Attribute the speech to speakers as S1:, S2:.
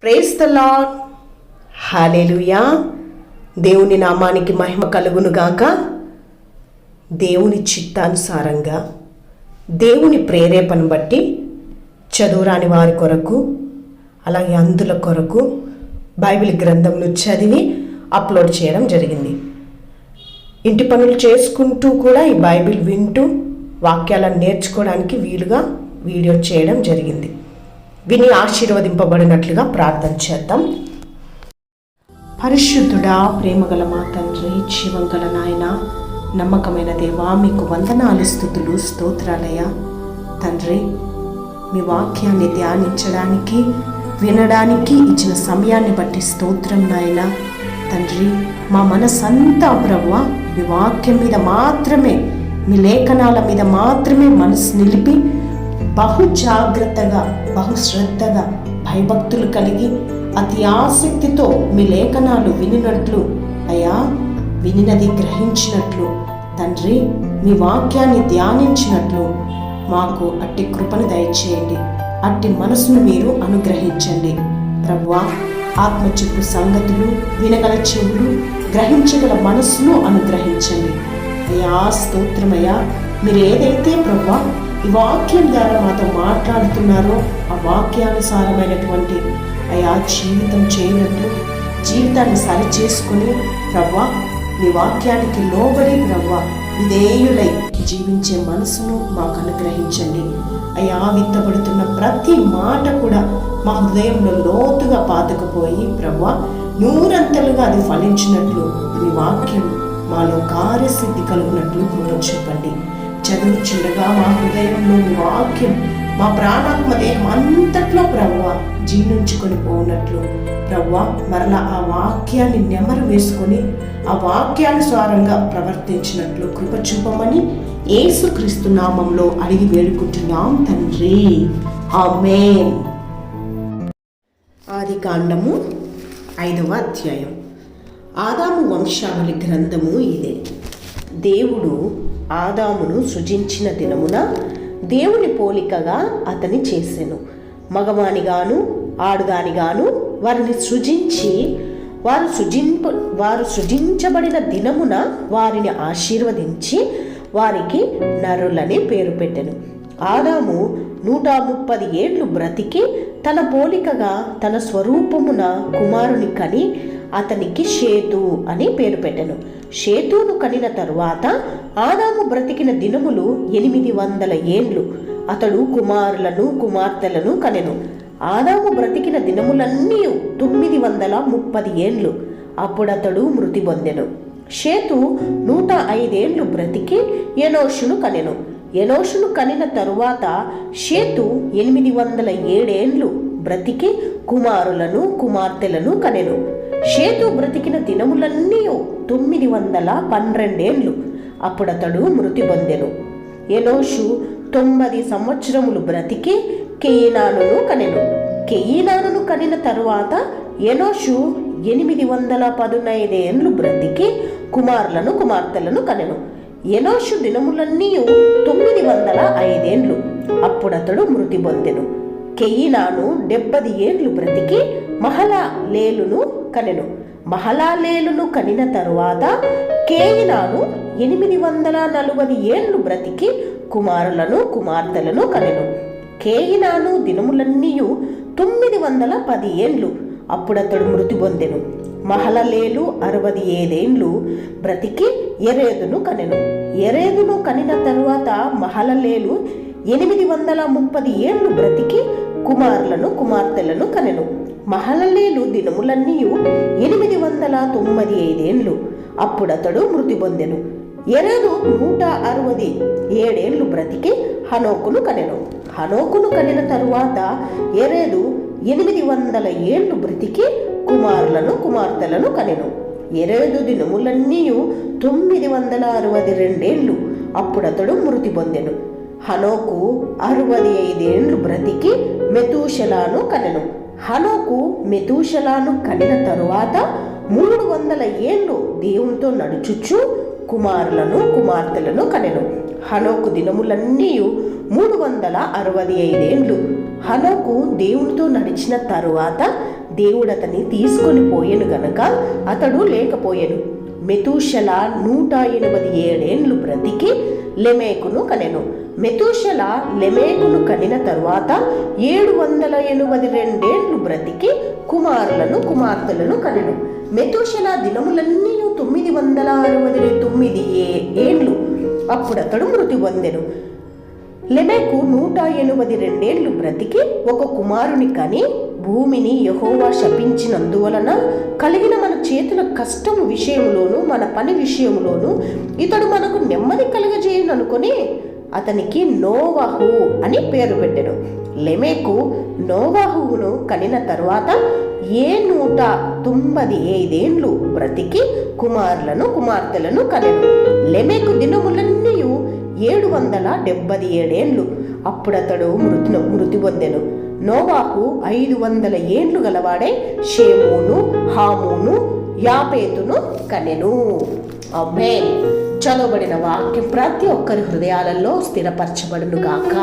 S1: Praise the lord. హల్లెలూయా. దేవుని నామానికి మహిమ కలుగునుగాక. దేవుని చిత్తానుసారంగా దేవుని ప్రేరేపణ బట్టి చదువురాని వారి కొరకు అలాగే అందుల కొరకు బైబిల్ గ్రంథంను చదివి అప్లోడ్ చేయడం జరిగింది. ఇంటి పనులు చేసుకుంటూ కూడా ఈ బైబిల్ వింటూ వాక్యాలను నేర్చుకోవడానికి వీలుగా వీడియో చేయడం జరిగింది. విని ఆశీర్వదింపబడినట్లుగా ప్రార్థన చేద్దాం. పరిశుద్ధుడా, ప్రేమగల మా తండ్రి, జీవంగల నాయన, నమ్మకమైన దేవా, మీకు వందనాలు, స్తుతులు, స్తోత్రాలయ తండ్రి. మీ వాక్యాన్ని ధ్యానించడానికి వినడానికి ఇచ్చిన సమయాన్ని బట్టి స్తోత్రం నాయన తండ్రి. మా మనసంతా ప్రభువా మీ వాక్యం మీద మాత్రమే, మీ లేఖనాల మీద మాత్రమే మనసు నిలిపి బహు జాగ్రత్తగా, బహు శ్రద్ధగా, భయభక్తులు కలిగి అతి ఆసక్తితో మీ లేఖనాలు వినినట్లు అయ్యా, వినినది గ్రహించినట్లు తండ్రి, మీ వాక్యాన్ని ధ్యానించినట్లు మాకు అట్టి కృపను దయచేయండి. అట్టి మనసును మీరు అనుగ్రహించండి ప్రభువా. ఆత్మచిప్పు సంగతులు వినగల చెవులు, గ్రహించగల మనస్సును అనుగ్రహించండి అయ్యా. స్తోత్రమయ్యా. మీరు ఏదైతే ప్రభువా ఈ వాక్యం ద్వారా మాతో మాట్లాడుతున్నారో ఆ వాక్యానుసారమైనటువంటి అయా జీవితం చేయనట్లు, జీవితాన్ని సరిచేసుకుని ప్రభువా మీ వాక్యానికి లోబడి ప్రభువా విధేయులై జీవించే మనసును మాకు అనుగ్రహించండి అయ్యా. విత్తబడుతున్న ప్రతి మాట కూడా మా హృదయంలో లోతుగా పాతుకుపోయి ప్రభువా నూరంతలుగా అది ఫలించినట్లు మీ వాక్యం మాలో కార్యసిద్ధి కలుగునట్లు కృప చూపండి. చదువుచుండగా మా హృదయంలో మీ వాక్యం మా ప్రాణాత్మ దేహం అంతట్లో ప్రభువా జీర్ణించుకొని పోనట్లు ప్రభువా మరలా ఆ వాక్యాన్ని నెమరు వేసుకొని ఆ వాక్యానుసారంగా ప్రవర్తించినట్లు కృప చూపమని యేసుక్రీస్తు నామంలో అడిగి వేడుకుంటున్నాం తండ్రి, ఆమేన్. ఆదికాండము 5వ అధ్యాయం. ఆదాము వంశావళి గ్రంథము ఇదే. దేవుడు ఆదామును సృజించిన దినమున దేవుని పోలికగా అతని చేసెను. మగవానిగాను ఆడుదానిగాను వారిని సృజించి వారు సృజించబడిన దినమున వారిని ఆశీర్వదించి వారికి నరులని పేరు పెట్టెను. ఆదాము 130 ఏళ్ళు బ్రతికి తన పోలికగా తన స్వరూపమున కుమారుని కని అతనికి షేతు అని పేరు పెట్టెను. షేతును కనిన తరువాత ఆదాము బ్రతికిన దినములు 800 ఏండ్లు. అతడు కుమారులను కుమార్తెలను కనెను. ఆదాము బ్రతికిన దినములన్నీ 930 ఏండ్లు. అప్పుడతడు మృతి పొందెను. షేతు 105 ఏండ్లు బ్రతికి ఎనోషును కనెను. ఎనోషును కనిన తరువాత షేతు 807 ఏండ్లు బ్రతికి కుమారులను కుమార్తెలను కనెను. షేతు బ్రతికిన దినములన్నీ 912 ఏండ్లు. అప్పుడతడు మృతి పొందెను. ఎనోషు 90 సంవత్సరములు బ్రతికి కెయీనానును కనెను. కెయీనానును కనిన తరువాత ఎనోషు 815 ఏండ్లు బ్రతికి కుమారులను కుమార్తెలను కనెను. ఎనోషు దినములన్నీ 905 ఏండ్లు. అప్పుడతడు మృతి పొందెను. కెయీనాను 70 ఏండ్లు బ్రతికి మహలలేలును కనెను. మహలలేలును కనిన తరువాత కేయినాను 840 ఏండ్లు బ్రతికి కుమారులను కుమార్తెలను కనెను. కేయినాను దినములన్నీ 910 ఏండ్లు. అప్పుడతడు మృతి పొందెను. మహలలేలు 67 ఏండ్లు బ్రతికి ఎరేదును కనెను. ఎరేదును కనిన తరువాత మహలలేలు 830 ఏండ్లు బ్రతికి కుమారులను కుమార్తెలను కనెను. మహలలేలు దినములన్నీ 895 ఏండ్లు. అప్పుడతడు మృతి పొందెను. ఎరేదు 167 ఏండ్లు బ్రతికి హనోకును కనెను. హనోకును కనిన తరువాత ఎరేదు 800 ఏండ్లు బ్రతికి కుమారులను కుమార్తెలను కనెను. ఎరేదు దినములన్నీ 962 ఏండ్లు. అప్పుడతడు మృతి పొందెను. హనోకు 65 ఏండ్లు బ్రతికి మెతూషెలాను కనెను. హనోకు మెతూషెలాను కనిన తరువాత 300 ఏండ్లు దేవునితో నడుచుచు కుమారులను కుమార్తెలను కనెను. హనోకు దినములన్నీ 365 ఏండ్లు. హనోకు దేవునితో నడిచిన తరువాత దేవుడు అతన్ని తీసుకొని పోయెను గనక అతడు లేకపోయెను. మెతూషల 187 ఏండ్లు బ్రతికి లెమెకును కనెను. మెతూషల లెమెకును కనిన తరువాత 782 ఏండ్లు బ్రతికి కుమారులను కుమార్తెలను కనెను. మెతూషల దినములన్నీ 969 ఏండ్లు. అప్పుడు అతడు మృతి పొందెను. లెమెకు 182 ఏండ్లు బ్రతికి ఒక కుమారుని కని, భూమిని యెహోవా శపించినందువలన కలిగిన మన చేతుల కష్టం విషయంలోను మన పని విషయంలోను ఇతడు మనకు నెమ్మది కలుగజేయననుకొని అతనికి నోవహు అని పేరు పెట్టెను. లెమెకు నోవహును కనిన తరువాత 195 ఏండ్లు బ్రతికి కుమారులను కుమార్తెలను కనెను. లెమెకు దినములన్నీ 777 ఏండ్లు. అప్పుడతడు మృతి పొందెను. నోవాహు 500 ఏండ్లు గలవాడే షేమును, హామును, యాపేతును కనెను. ఆమేన్. చదవబడిన వాక్యం ప్రతి ఒక్కరి హృదయాలలో స్థిరపరచబడును గాక.